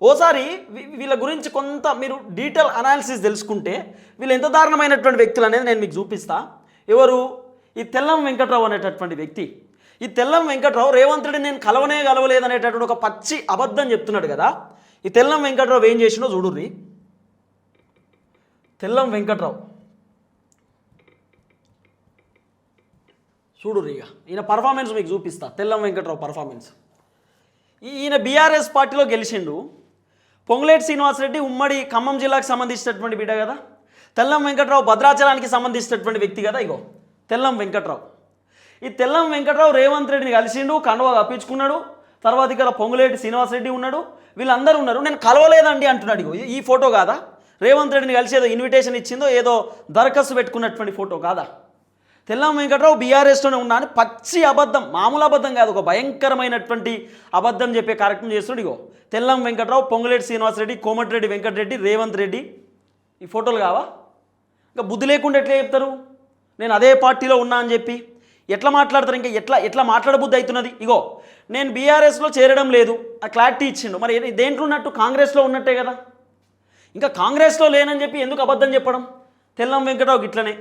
ఓసారి వీళ్ళ గురించి కొంత మీరు డీటెయిల్ అనాలిసిస్ తెలుసుకుంటే వీళ్ళు ఎంత దారుణమైనటువంటి వ్యక్తులు అనేది నేను మీకు చూపిస్తా. ఎవరు? ఈ తెల్లం వెంకట్రావు అనేటటువంటి వ్యక్తి. ఈ తెల్లం వెంకట్రావు రేవంత్ రెడ్డి నేను కలవలేదు అనేటటువంటి ఒక పచ్చి అబద్ధం చెప్తున్నాడు కదా. ఈ తెల్లం వెంకట్రావు ఏం చేసినో చూడుర్రి. తెల్లం వెంకట్రావు చూడుర్రి, ఇక ఈయన పర్ఫార్మెన్స్ మీకు చూపిస్తా. తెల్లం వెంకట్రావు పర్ఫార్మెన్స్. ఈయన బీఆర్ఎస్ పార్టీలో గెలిచిండు. పొంగులేటి శ్రీనివాసరెడ్డి ఉమ్మడి ఖమ్మం జిల్లాకు సంబంధించినటువంటి బిడ్డ కదా. తెల్లం వెంకట్రావు భద్రాచలానికి సంబంధించినటువంటి వ్యక్తి కదా. ఇగో తెల్లం వెంకట్రావు. ఈ తెల్లం వెంకట్రావు రేవంత్ రెడ్డిని కలిసిండు, కండువా కప్పించుకున్నాడు. తర్వాత ఇక్కడ పొంగులేటి శ్రీనివాసరెడ్డి ఉన్నాడు, వీళ్ళందరూ ఉన్నారు. నేను కలవలేదండి అంటున్నాడు. ఇగో ఈ ఫోటో కాదా? రేవంత్ రెడ్డిని కలిసి ఏదో ఇన్విటేషన్ ఇచ్చిందో ఏదో దరఖాస్తు పెట్టుకున్నటువంటి ఫోటో కాదా? తెల్లం వెంకట్రావు బీఆర్ఎస్లోనే ఉన్నా అని పచ్చి అబద్ధం, మామూలు అబద్ధం కాదు, ఒక భయంకరమైనటువంటి అబద్ధం చెప్పే కార్యక్రమం చేస్తున్నాడు. ఇగో తెల్లం వెంకట్రావు, పొంగులేటి శ్రీనివాసరెడ్డి, కోమటిరెడ్డి వెంకటరెడ్డి, రేవంత్ రెడ్డి. ఈ ఫోటోలు కావా? ఇంకా బుద్ధి లేకుండా ఎట్లా చెప్తారు నేను అదే పార్టీలో ఉన్నా అని చెప్పి? ఎట్లా మాట్లాడతారు? ఇంకా ఎట్లా మాట్లాడబుద్ధి అవుతున్నది? ఇగో నేను బీఆర్ఎస్లో చేరడం లేదు, ఆ క్లారిటీ ఇచ్చిండు. మరి దేంట్లో ఉన్నట్టు? కాంగ్రెస్లో ఉన్నట్టే కదా. ఇంకా కాంగ్రెస్లో లేనని చెప్పి ఎందుకు అబద్ధం చెప్పడం? తెల్లం వెంకట్రావు ఇట్లనే